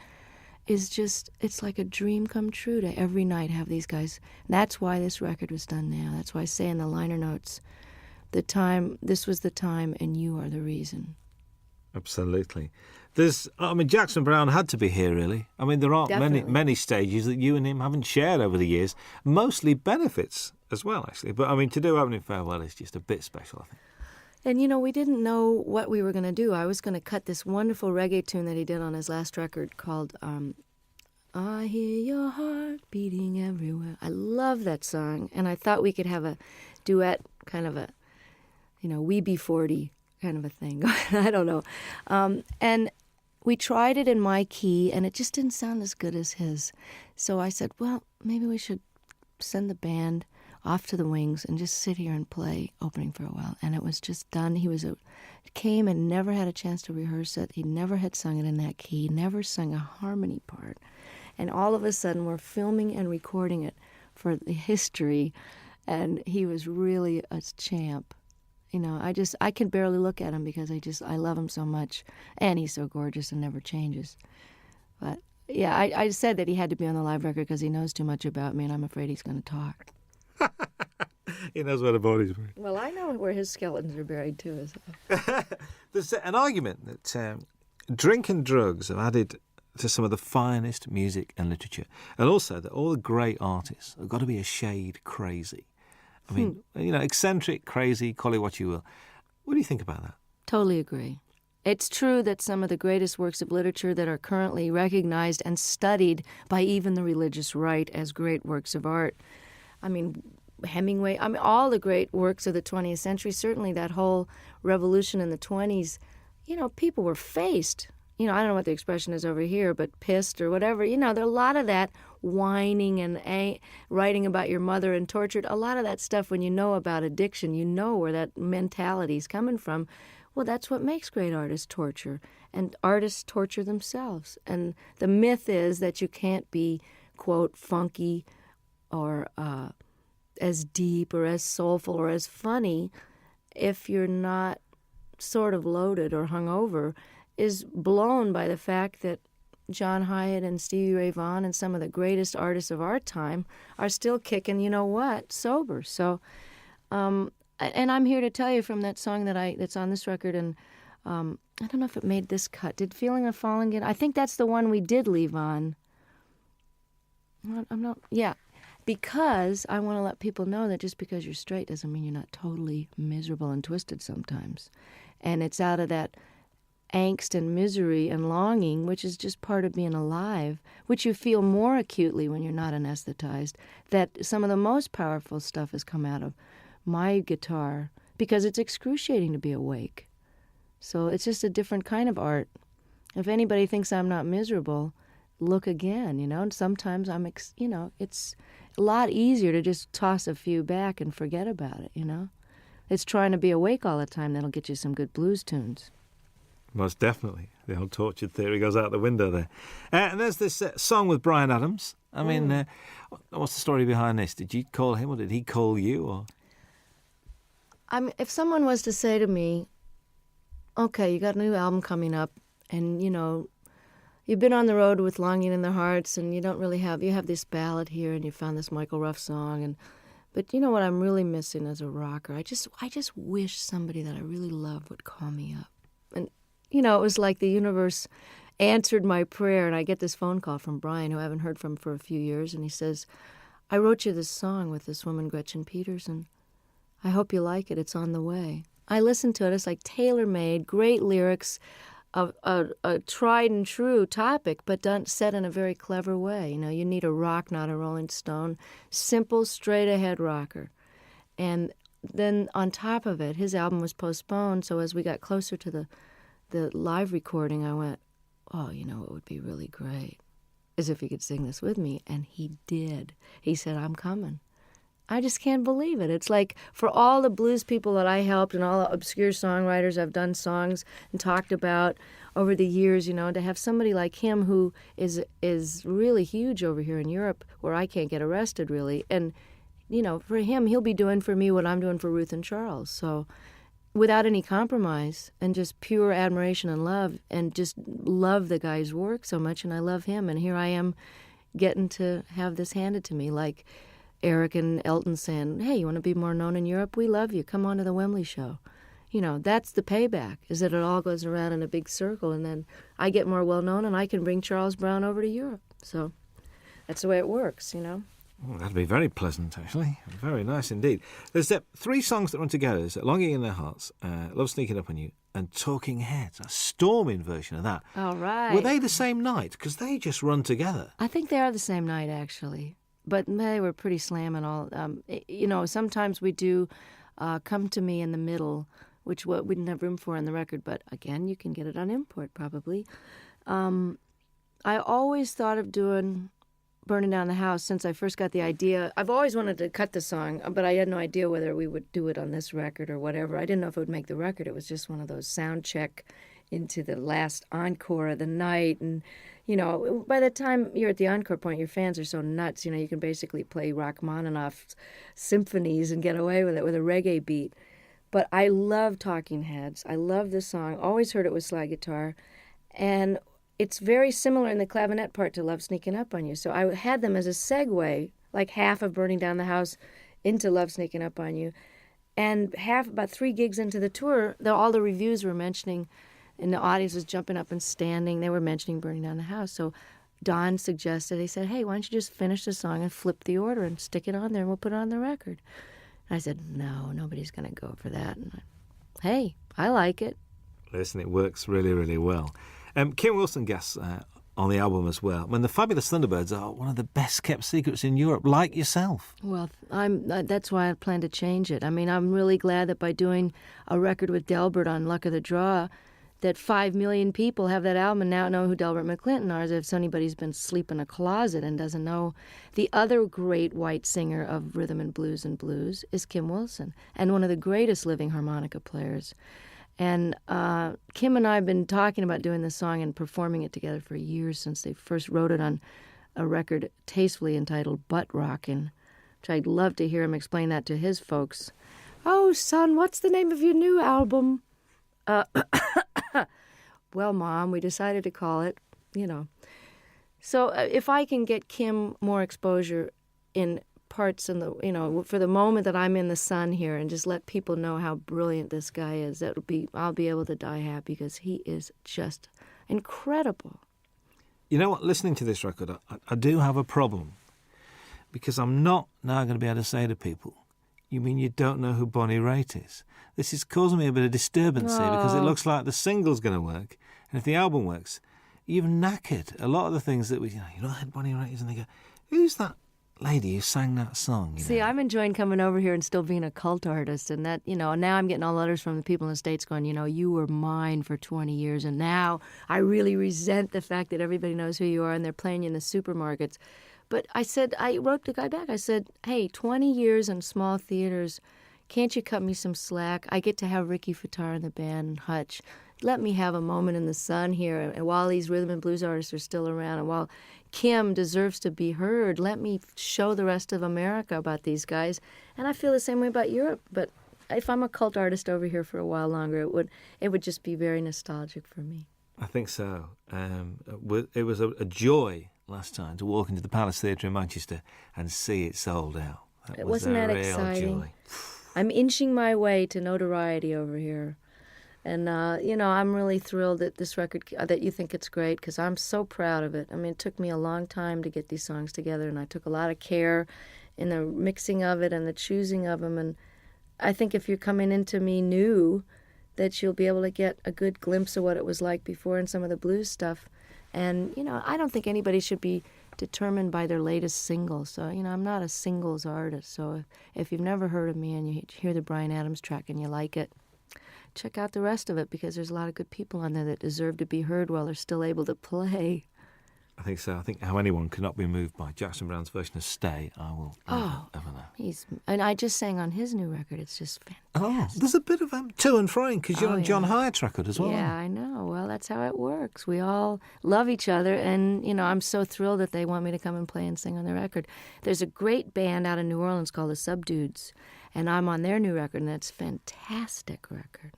is just, it's like a dream come true to every night have these guys. And that's why this record was done now. That's why I say in the liner notes, this was the time and you are the reason. Absolutely. Jackson Browne had to be here, really. There aren't many stages that you and him haven't shared over the years. Mostly benefits as well, actually. But, to do Opening Farewell is just a bit special, I think. And, we didn't know what we were going to do. I was going to cut this wonderful reggae tune that he did on his last record called I Hear Your Heart Beating Everywhere. I love that song. And I thought we could have a duet, kind of a, We Be 40 kind of a thing. I don't know. And we tried it in my key, and it just didn't sound as good as his. So I said, well, maybe we should send the band off to the wings and just sit here and play Opening Farewell. And it was just done. He came and never had a chance to rehearse it. He never had sung it in that key, never sung a harmony part. And all of a sudden, we're filming and recording it for the history, and he was really a champ. I can barely look at him because I love him so much, and he's so gorgeous and never changes. But yeah, I said that he had to be on the live record because he knows too much about me, and I'm afraid he's going to talk. He knows where the body's buried. Well, I know where his skeletons are buried too. There's an argument that drink and drugs have added to some of the finest music and literature, and also that all the great artists have got to be a shade crazy. Eccentric, crazy, call it what you will. What do you think about that? Totally agree. It's true that some of the greatest works of literature that are currently recognized and studied by even the religious right as great works of art. Hemingway, all the great works of the 20th century, certainly that whole revolution in the 20s, people were faced. I don't know what the expression is over here, but pissed or whatever. There are a lot of that whining and writing about your mother and tortured. A lot of that stuff, when you know about addiction, you know where that mentality is coming from. Well, that's what makes great artists torture. And artists torture themselves. And the myth is that you can't be, quote, funky or as deep or as soulful or as funny if you're not sort of loaded or hungover, is blown by the fact that John Hyatt and Stevie Ray Vaughan and some of the greatest artists of our time are still kicking, sober. So, and I'm here to tell you from that song that's on this record, and I don't know if it made this cut. Did Feeling of Falling get? I think that's the one we did leave on. I'm not. Yeah, because I want to let people know that just because you're straight doesn't mean you're not totally miserable and twisted sometimes, and it's out of that angst and misery and longing, which is just part of being alive, which you feel more acutely when you're not anesthetized, that some of the most powerful stuff has come out of my guitar, because it's excruciating to be awake. So it's just a different kind of art. If anybody thinks I'm not miserable, look again, and sometimes it's a lot easier to just toss a few back and forget about it, It's trying to be awake all the time that'll get you some good blues tunes. Most definitely. The whole tortured theory goes out the window there. And there's this song with Bryan Adams. What's the story behind this? Did you call him or did he call you? Or if someone was to say to me, okay, you got a new album coming up, and, you've been on the road with Longing in Their Hearts, and you have this ballad here, and you found this Michael Ruff song, but you know what I'm really missing as a rocker? I just wish somebody that I really love would call me up. And it was like the universe answered my prayer, and I get this phone call from Brian, who I haven't heard from for a few years, and he says, I wrote you this song with this woman, Gretchen Peterson. I hope you like it. It's on the way. I listened to it. It's like tailor-made, great lyrics, a tried and true topic, but done set in a very clever way. You know, you need a rock, not a Rolling Stone. Simple, straight-ahead rocker. And then on top of it, his album was postponed, so as we got closer to the live recording, I went, oh, you know, it would be really great, as if he could sing this with me. And he did. He said, I'm coming. I just can't believe it. It's like for all the blues people that I helped and all the obscure songwriters I've done songs and talked about over the years, you know, to have somebody like him who is really huge over here in Europe where I can't get arrested really. And, you know, for him, he'll be doing for me what I'm doing for Ruth and Charles. So without any compromise and just pure admiration and love and just love the guy's work so much, and I love him. And here I am getting to have this handed to me like Eric and Elton saying, hey, you want to be more known in Europe? We love you. Come on to the Wembley show. You know, that's the payback, is that it all goes around in a big circle, and then I get more well-known, and I can bring Charles Brown over to Europe. So that's the way it works, you know. Oh, that'd be very pleasant, actually. Very nice indeed. There's 3 songs that run together. There's Longing in Their Hearts, Love Sneaking Up on You, and Talking Heads, a storming version of that. All right. Were they the same night? Because they just run together. I think they are the same night, actually. But they were pretty slamming all. You know, sometimes we do Come to Me in the Middle, which we didn't have room for on the record. But again, you can get it on import probably. I always thought of doing Burning Down the House since I first got the idea. I've always wanted to cut the song, but I had no idea whether we would do it on this record or whatever. I didn't know if it would make the record. It was just one of those sound check into the last encore of the night. And, you know, by the time you're at the encore point, your fans are so nuts, you know, you can basically play Rachmaninoff's symphonies and get away with it with a reggae beat. But I love Talking Heads. I love this song. Always heard it with slide guitar. And it's very similar in the clavinet part to Love Sneaking Up on You. So I had them as a segue, like half of Burning Down the House into Love Sneaking Up on You. And about 3 gigs into the tour, all the reviews were mentioning, and the audience was jumping up and standing. They were mentioning Burning Down the House. So Don suggested, he said, hey, why don't you just finish the song and flip the order and stick it on there and we'll put it on the record. And I said, no, nobody's going to go for that. And hey, I like it. Listen, it works really, really well. Kim Wilson guests on the album as well. When the Fabulous Thunderbirds are one of the best kept secrets in Europe, like yourself. Well, that's why I plan to change it. I mean, I'm really glad that by doing a record with Delbert on Luck of the Draw, that 5 million people have that album and now know who Delbert McClinton are, as if anybody's been asleep in a closet and doesn't know. The other great white singer of rhythm and blues is Kim Wilson, and one of the greatest living harmonica players. And Kim and I have been talking about doing this song and performing it together for years, since they first wrote it on a record tastefully entitled Butt Rockin', which I'd love to hear him explain that to his folks. Oh, son, what's the name of your new album? Well, Mom, we decided to call it, you know. So if I can get Kim more exposure in parts in the, you know, for the moment that I'm in the sun here, and just let people know how brilliant this guy is, I'll be able to die happy, because he is just incredible. You know what? Listening to this record, I do have a problem, because I'm not now going to be able to say to people, you mean you don't know who Bonnie Raitt is? This is causing me a bit of disturbance here, because it looks like the single's going to work, and if the album works, you've knackered a lot of the things that you know who Bonnie Raitt is, and they go, who's that lady who sang that song? You See, know? I'm enjoying coming over here and still being a cult artist, and that, you know, now I'm getting all letters from the people in the States going, you know, you were mine for 20 years, and now I really resent the fact that everybody knows who you are, and they're playing you in the supermarkets. But I wrote the guy back, I said, hey, 20 years in small theaters, can't you cut me some slack? I get to have Ricky Fataar in the band and Hutch. Let me have a moment in the sun here, and while these rhythm and blues artists are still around, and while Kim deserves to be heard, let me show the rest of America about these guys. And I feel the same way about Europe, but if I'm a cult artist over here for a while longer, it would just be very nostalgic for me. I think so. It was a joy last time to walk into the Palace Theatre in Manchester and see it sold out. Wasn't that exciting? Joy. I'm inching my way to notoriety over here. And, you know, I'm really thrilled that this record, that you think it's great, because I'm so proud of it. I mean, it took me a long time to get these songs together, and I took a lot of care in the mixing of it and the choosing of them. And I think if you're coming into me new, that you'll be able to get a good glimpse of what it was like before in some of the blues stuff. And, I don't think anybody should be determined by their latest single. So, I'm not a singles artist. So if you've never heard of me and you hear the Bryan Adams track and you like it, check out the rest of it, because there's a lot of good people on there that deserve to be heard while they're still able to play. I think so. I think how anyone cannot be moved by Jackson Browne's version of Stay, I will ever know. And I just sang on his new record. It's just fantastic. Oh, there's a bit of to and froing, because you're on John Hyatt's record as well. Yeah, I know. Well, that's how it works. We all love each other, and, I'm so thrilled that they want me to come and play and sing on their record. There's a great band out of New Orleans called the Subdudes, and I'm on their new record, and that's a fantastic record.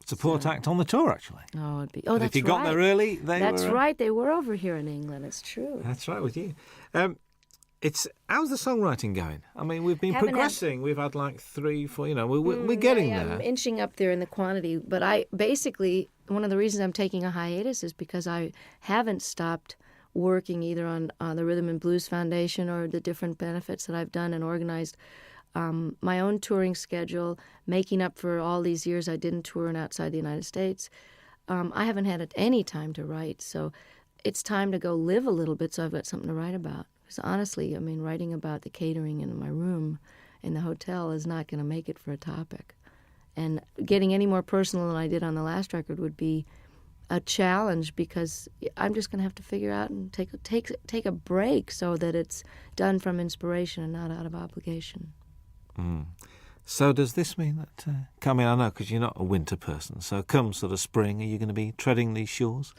Support act on the tour, actually. Oh, it'd be. That's right. If you got there early, That's right. They were over here in England. It's true. That's right with you. How's the songwriting going? I mean, we've been progressing. We've had like 3, 4. We're getting there. I'm inching up there in the quantity. But one of the reasons I'm taking a hiatus is because I haven't stopped working either on the Rhythm and Blues Foundation or the different benefits that I've done and organized. My own touring schedule, making up for all these years I didn't tour outside the United States. I haven't had any time to write, so it's time to go live a little bit so I've got something to write about. Because honestly, writing about the catering in my room in the hotel is not going to make it for a topic. And getting any more personal than I did on the last record would be a challenge, because I'm just going to have to figure out and take a break so that it's done from inspiration and not out of obligation. So does this mean that, I know because you're not a winter person, so come sort of spring, are you going to be treading these shores?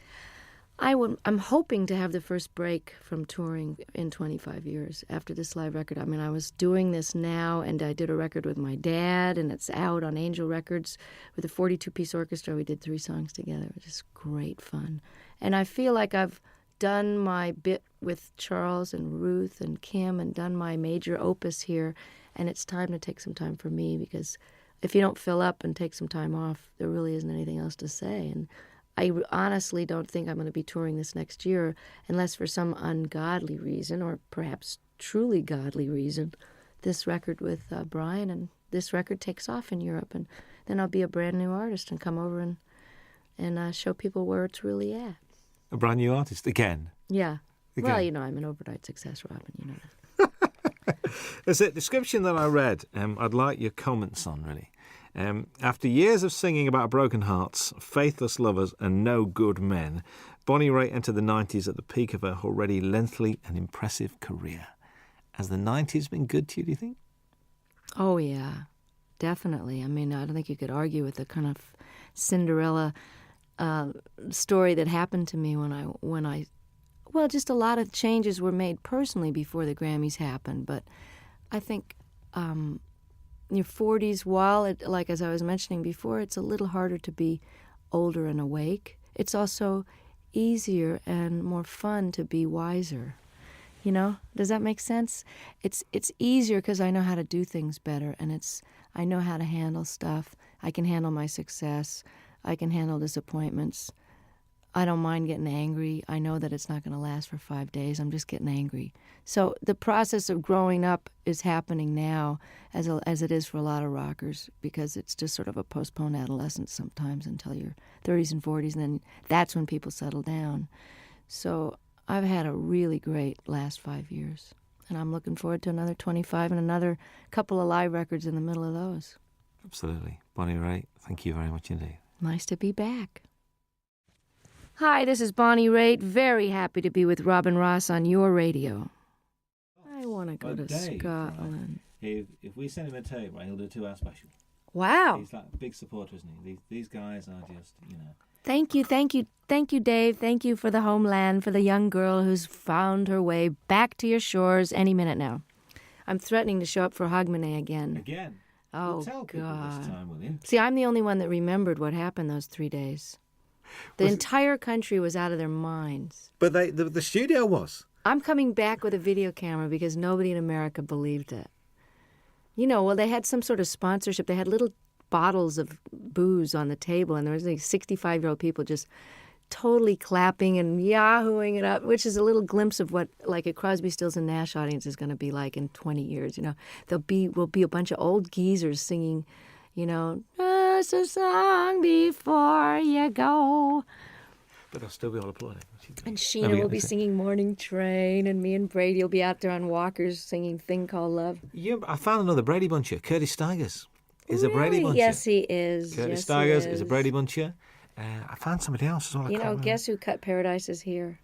I'm hoping to have the first break from touring in 25 years after this live record. I was doing this now, and I did a record with my dad, and it's out on Angel Records with a 42-piece orchestra. We did 3 songs together. It was just great fun. And I feel like I've done my bit with Charles and Ruth and Kim and done my major opus here. And it's time to take some time for me, because if you don't fill up and take some time off, there really isn't anything else to say. And I honestly don't think I'm going to be touring this next year unless for some ungodly reason, or perhaps truly godly reason, this record with Bryan and this record takes off in Europe. And then I'll be a brand new artist and come over and show people where it's really at. A brand new artist again? Yeah. Again. Well, I'm an overnight success, Robin, you know that. There's a description that I read, I'd like your comments on, really. After years of singing about broken hearts, faithless lovers and no good men, Bonnie Raitt entered the 90s at the peak of her already lengthy and impressive career. Has the 90s been good to you, do you think? Oh, yeah, definitely. I don't think you could argue with the kind of Cinderella story that happened to me when I well, just a lot of changes were made personally before the Grammys happened. But I think in your 40s, like as I was mentioning before, it's a little harder to be older and awake. It's also easier and more fun to be wiser. Does that make sense? It's easier because I know how to do things better, and I know how to handle stuff. I can handle my success. I can handle disappointments. I don't mind getting angry. I know that it's not going to last for 5 days. I'm just getting angry. So the process of growing up is happening now as it is for a lot of rockers, because it's just sort of a postponed adolescence sometimes until your 30s and 40s, and then that's when people settle down. So I've had a really great last 5 years, and I'm looking forward to another 25 and another couple of live records in the middle of those. Absolutely. Bonnie Raitt, thank you very much indeed. Nice to be back. Hi, this is Bonnie Raitt. Very happy to be with Robin Ross on your radio. I want to go to Scotland. If we send him a tape, right, he'll do a 2-hour special. Wow. He's like a big supporter, isn't he? These guys are just, Thank you, Dave. Thank you for the homeland, for the young girl who's found her way back to your shores any minute now. I'm threatening to show up for Hogmanay again. Again? Oh, well, tell people God. This time, will you? See, I'm the only one that remembered what happened those 3 days. The entire country was out of their minds. But the studio was. I'm coming back with a video camera because nobody in America believed it. They had some sort of sponsorship. They had little bottles of booze on the table, and there was like 65-year-old people just totally clapping and yahooing it up, which is a little glimpse of what like a Crosby, Stills and Nash audience is going to be like in 20 years. You know, will be a bunch of old geezers singing, you know, just a song before you go. But they'll still be all applauding. And Sheena will be singing Morning Train, and me and Brady will be out there on walkers singing Thing Called Love. Yeah, I found another Brady Buncher. Curtis Stigers is a Brady Buncher. Yes, he is. Curtis Stigers is a Brady Buncher. I found somebody else as well. You know, guess who cut Paradise Is Here?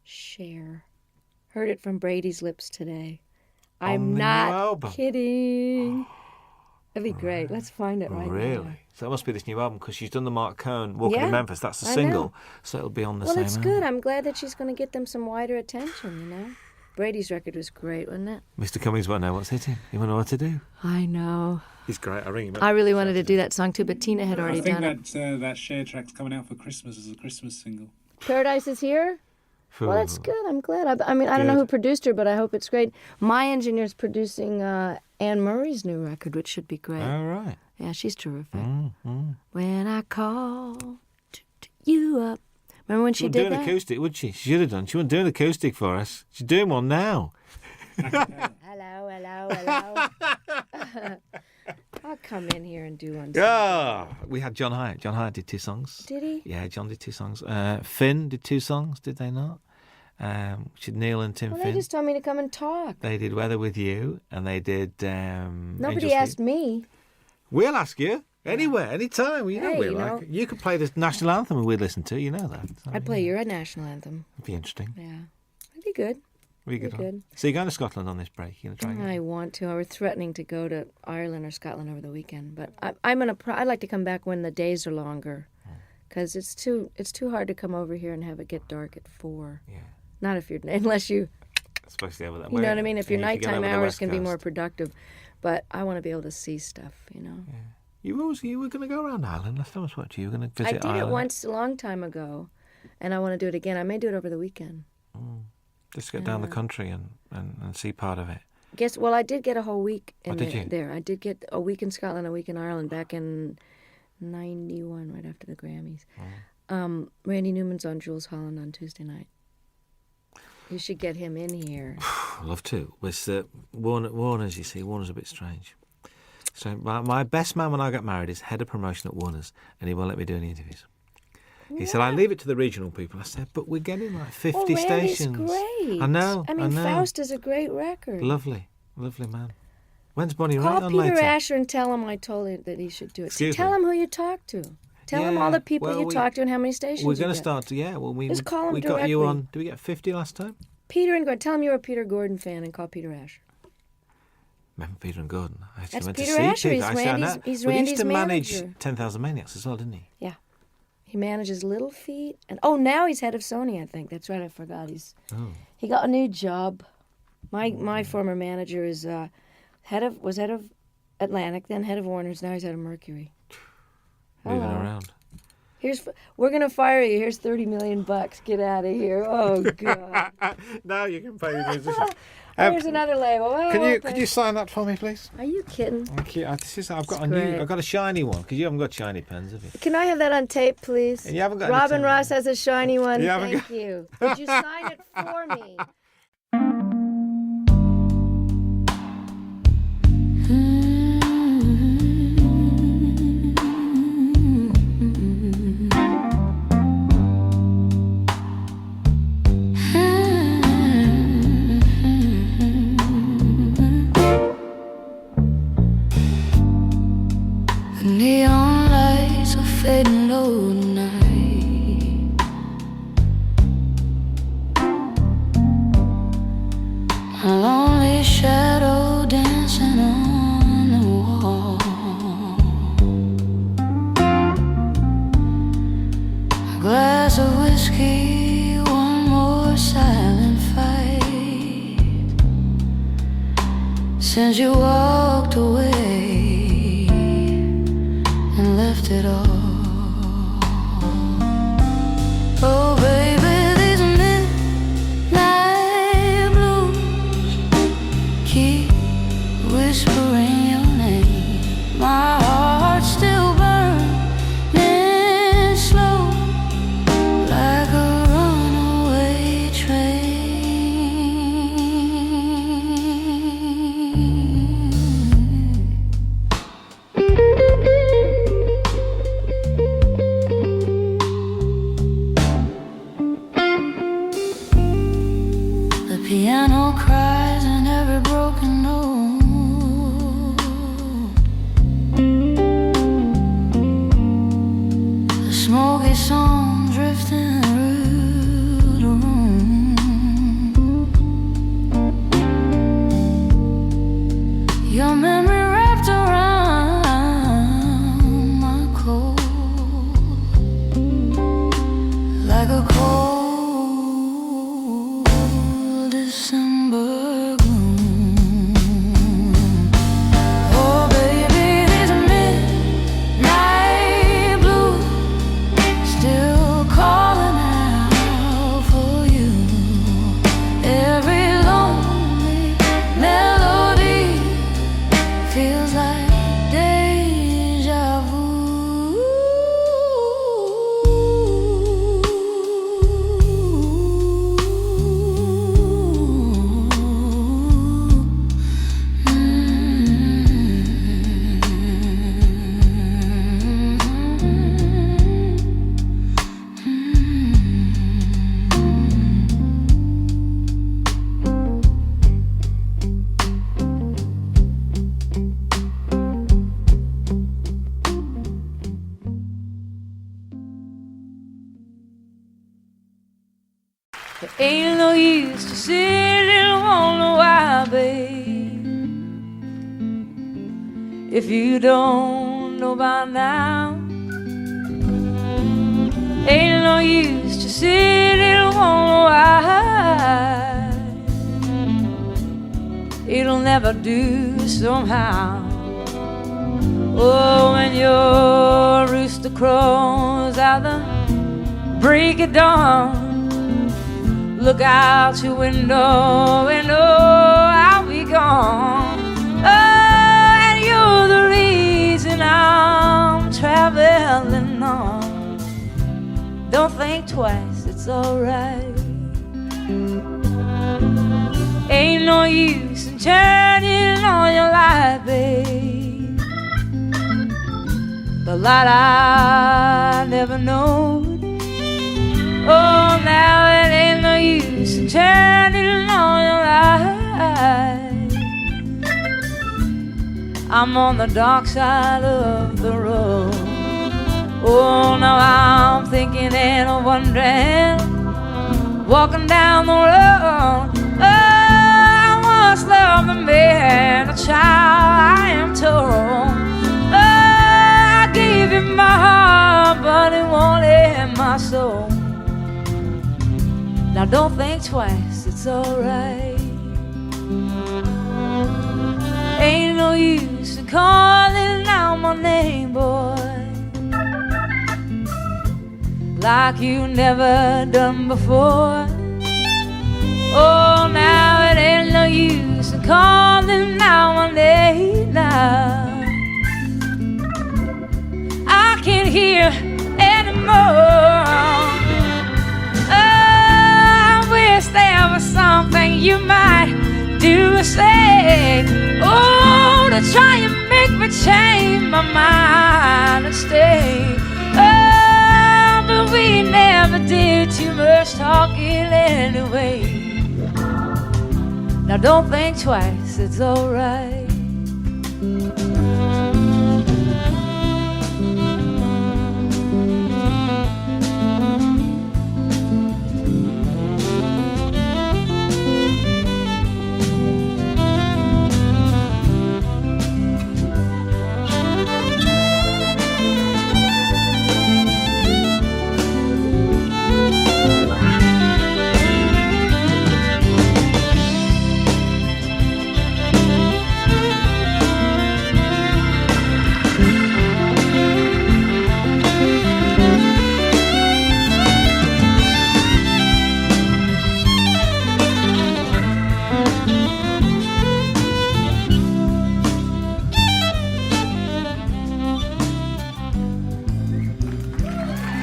Cher. Heard it from Brady's lips today. I'm not kidding. That'd be great. Let's find it right now. Really? So that must be this new album because she's done the Mark Cohn Walking in Memphis. That's the single. So it'll be on the same album. Well, it's good. I'm glad that she's going to get them some wider attention, you know? Brady's record was great, wasn't it? Mr. Cummings won't know what's hitting. He won't know what to do. I know. He's great. I'll ring him up. I really wanted to do that song too, but Tina had already done it. I think that Cher track's coming out for Christmas as a Christmas single. Paradise Is Here? Well, that's good. I'm glad. I mean, I don't know who produced her, but I hope it's great. My engineer's producing Anne Murray's new record, which should be great. All right. Yeah, she's terrific. When I call you up. Remember when she did that? She would do an acoustic, would she? She should have done. She wouldn't do an acoustic for us. She's doing one now. Hello. I'll come in here and do one. Yeah. We had John Hyatt. John Hyatt did 2 songs. Did he? Yeah, John did 2 songs. Finn did 2 songs, did they not? Which is Neil and Tim Well, Finn. they just told me to come and talk. They did Weather With You, and they did Nobody asked me. We'll ask you. Anywhere, anytime. You know Hey, we you like know. it. You could play the national anthem and we'd listen to. You know that. So, I'd play your national anthem. It'd be interesting. Yeah. It'd be good. Be good. Be good. So you're going to Scotland on this break? You're going to try I want to. I was threatening to go to Ireland or Scotland over the weekend, but I'd like to come back when the days are longer, because it's too hard to come over here and have it get dark at 4. Yeah. Not if you're unless you. Especially over that You way. know what I mean? If your And you get nighttime over the hours West can be more Coast. productive, but I want to be able to see stuff. You know. Yeah. You were going to go around Ireland last time I spoke to you. You were going to I visit did Ireland. it once a long time ago, and I want to do it again. I may do it over the weekend. Just get down the country and see part of it. Well, I did get a whole week in did you? there. I did get a week in Scotland, a week in Ireland back in 91, right after the Grammys. Randy Newman's on Jules Holland on Tuesday night. You should get him in here. I'd love to. With Warner's, you see, Warner's a bit strange. So my best man when I got married is head of promotion at Warner's, and he won't let me do any interviews. He said, I leave it to the regional people. I said, but we're getting like 50 Randy's stations. great. I know. I mean, Faust is a great record. Lovely man. When's Bonnie Call Raitt on Peter later? Asher and tell him I told him that he should do it. Excuse Tell me? him who you talked to. Tell him all the people you talked to and how many stations We're you going to get. start. Yeah, well, Just call him we got you directly. on. Did we get 50 last time? Peter and Gordon. Tell him you're a Peter Gordon fan and call Peter Asher. Remember Peter and Gordon? I actually That's went Peter to see Asher. Peter. He's I said, Randy's- "No." he's Well, he used Randy's to manage manager. 10,000 Maniacs as well, didn't he? Yeah. He manages Little Feat. And now he's head of Sony, I think. That's right, I forgot. He got a new job. My former manager is head of Atlantic, then head of Warner's, now he's head of Mercury. Moving Hello. around. We're gonna fire you. Here's $30 million. Get out of here. Oh God. Now you can pay the musician. Here's another label. Oh, Could you sign that for me, please? Are you kidding? Thank you. I've got great. I've got a shiny one because you haven't got shiny pens, have you? Can I have that on tape, please? And you haven't got any Robin tape. Ross has a shiny one. You haven't Thank you. Could you sign it for me? Neon lights are fading low tonight. A lonely shadow dancing on the wall. A glass of whiskey, one more silent fight. Since you walked away and left it all. Oh baby, these midnight blues keep whispering your name. My heart still burning slow, like Your memory wrapped around my cold, like a cold December gloom. Oh baby, these midnight blues still calling out for you. Every lonely melody feels like deja vu. There ain't no use to sit and wonder why, babe, if you don't know by now. Ain't no use to sit and wonder why. It'll never do somehow. Oh, when your rooster crows out the break of dawn, look out your window and oh, I'll be gone. Oh, and you're the reason I'm traveling on. Don't think twice, it's alright. Ain't no use in turning on your light, babe. The light I never knowed. Oh, now it ain't no use in turning on your light. I'm on the dark side of the road. Oh, now I'm thinking and wondering, walking down the road. Oh, I once loved a man, a child, I am told. Oh, I gave him my heart, but he wanted my soul. Now don't think twice, it's alright. Ain't no use in calling out my name, boy, like you never done before. Oh, now it ain't no use in calling out my name now. I can't hear anymore. There was something you might do or say, oh, to try and make me change my mind and stay. Oh, but we never did too much talking anyway. Now don't think twice, it's alright.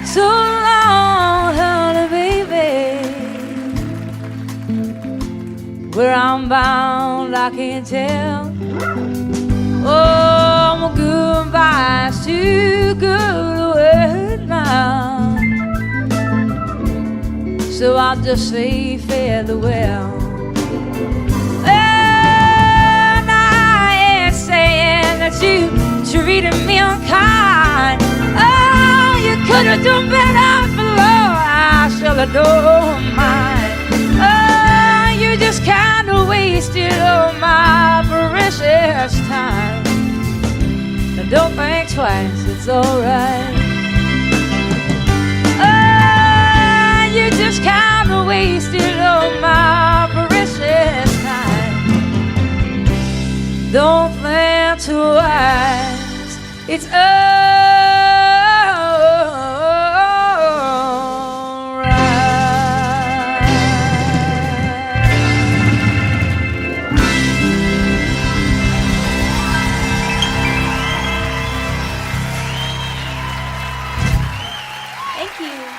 So long, honey, baby. Where I'm bound, I can't tell. Oh, my goodbye's too good a word now. So I'll just say farewell. And I ain't saying that you treated me unkind. Oh, you could have done better below. I shall adore mine. Oh, you just kind of wasted all my precious time. it's alright. Oh, you just kinda wasted all my precious time. Don't think twice, it's Thank you.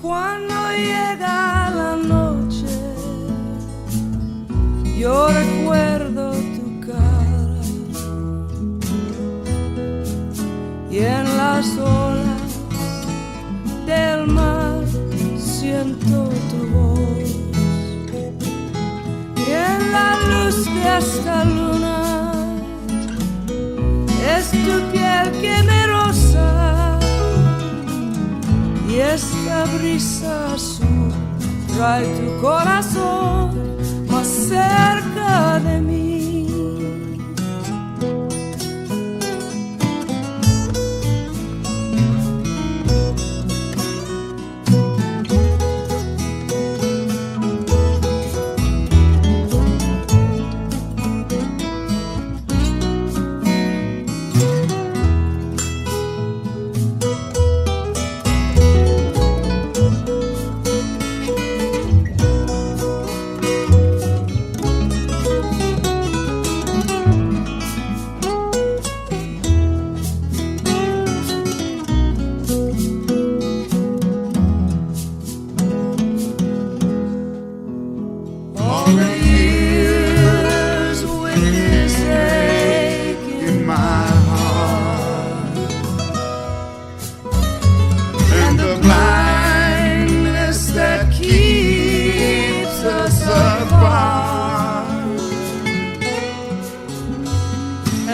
Cuando llega la noche, yo recuerdo tu cara y en las olas del mar siento tu voz y en la luz de esta luna es tu piel que me roza. Y esta brisa azul trae tu corazón más cerca de mí.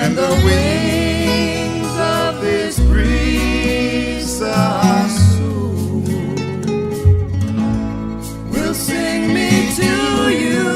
And the wings of this breeze are soon will sing me to you.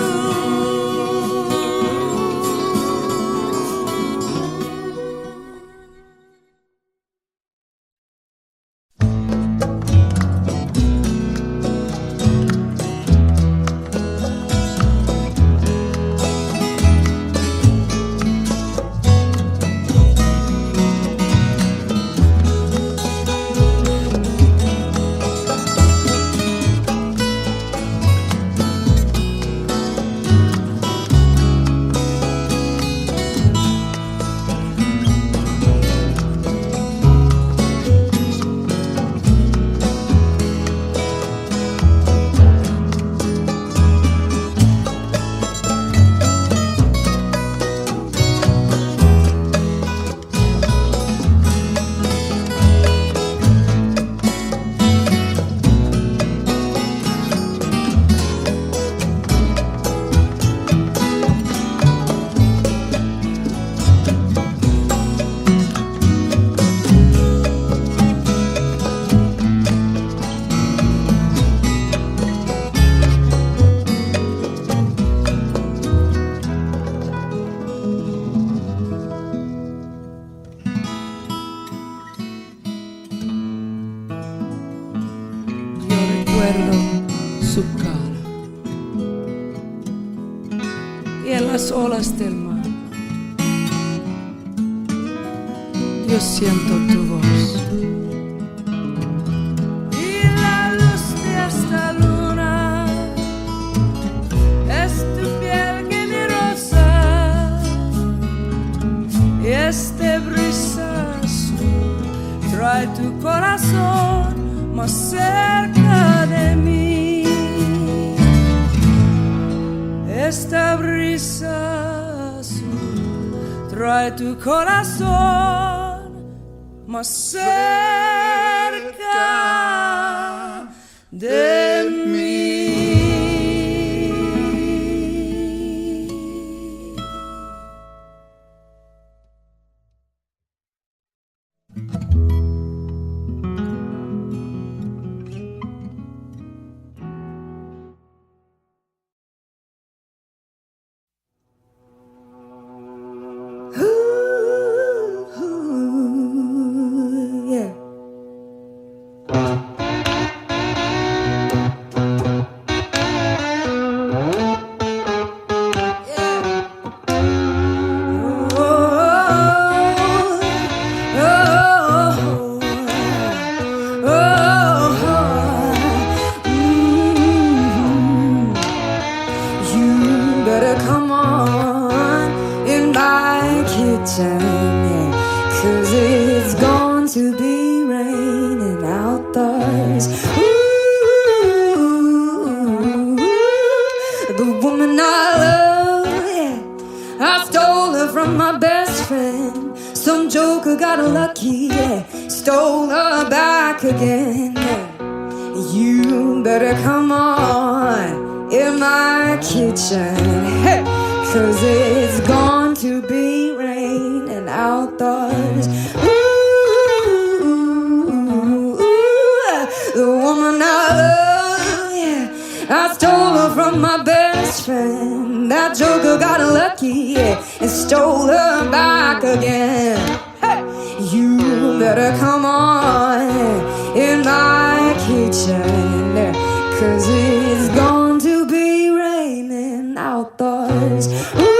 Su cara las olas del mar. Yo siento tu voz. Y la luz de esta luna es tu piel generosa. Y este brisa azul trae tu corazón más cerca de mí. Esta brisa azul trae tu corazón más cerca de mí. Stole her back again. You better come on in my kitchen, hey, 'cause it's going to be raining outdoors. Ooh, the woman I love, yeah, I stole her from my best friend. That joker got lucky, yeah, and stole her back again. You better come on in my kitchen, 'cause it's going to be raining outdoors. Ooh,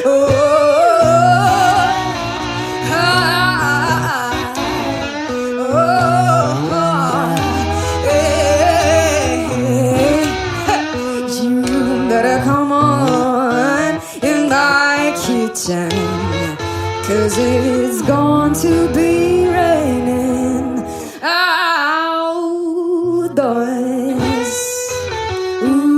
oh, hey, you better come on in my kitchen, 'cause it's going to be raining outdoors. Ooh.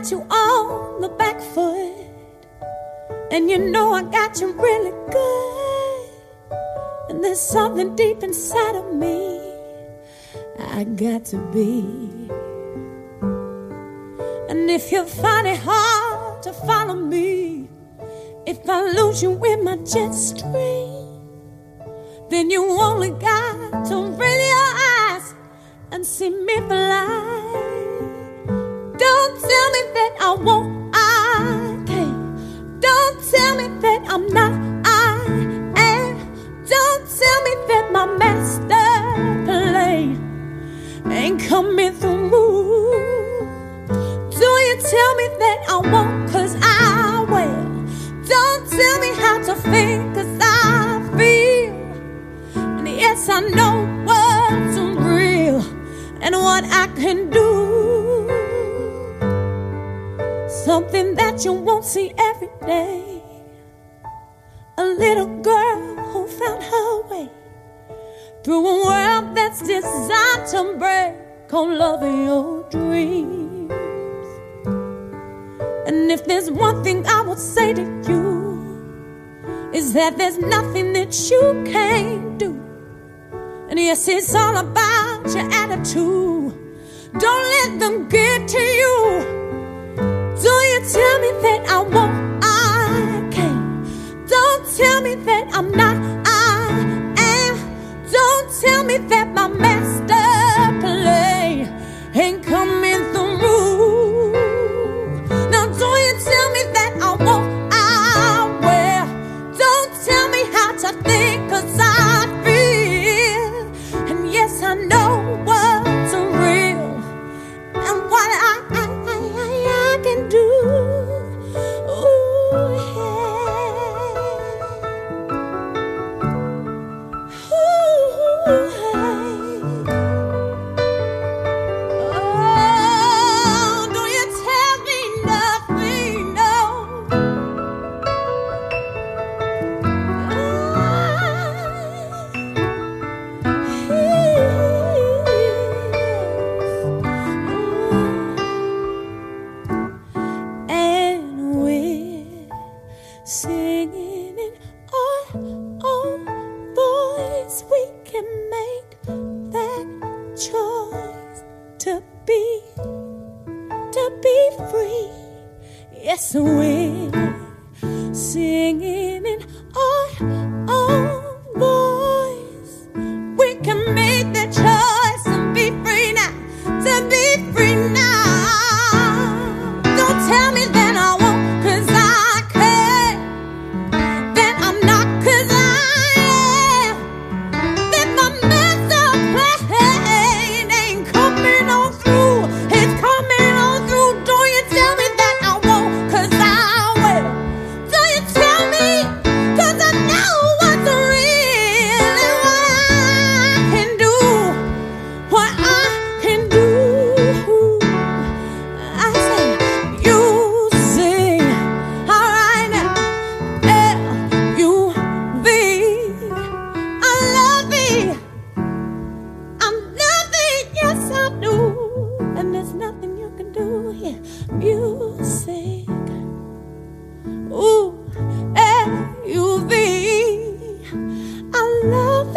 got you on the back foot, and you know I got you really good. And there's something deep inside of me I got to be. And if you find it hard to follow me, if I lose you in my jet stream, then you only got to raise your eyes and see me fly. Don't tell me that I won't, I can't. Don't tell me that I'm not, I am. Don't tell me that my master plan ain't coming through. Do you tell me that I won't, 'cause I will. Don't tell me how to feel, 'cause I feel. And yes, I know what's real and what I can do. Something that you won't see every day. A little girl who found her way through a world that's designed to break on love of your dreams. And if there's one thing I would say to you, is that there's nothing that you can't do. And yes, it's all about your attitude. Don't let them get to you. Do you tell me that I won't, I can't. Don't tell me that I'm not, I am. Don't tell me that my master plan ain't coming through. Now do you tell me that I won't, I will. Don't tell me how to think, 'cause I feel. And yes, I know what's real and what I can do. Ooh, yeah. Ooh, hey. Oh, do you tell me nothing? No. And we're singing in our own voice. We can make that choice to be free. Yes, we're singing in our own voice. We can make that choice and be free now, to be free now. Don't tell me that I won't, 'cause I can't. That I'm not, 'cause I am. That my master plan ain't coming on through. It's coming on through. Don't you tell me that I won't, 'cause I will. Do you tell me, 'cause I know what's real and what I can do. What I can do. I say, you sing, all right now. L-U-V. I love you. I'm nothing, yes I do. And there's nothing you can do here. Music. Ooh, L-U-V. I love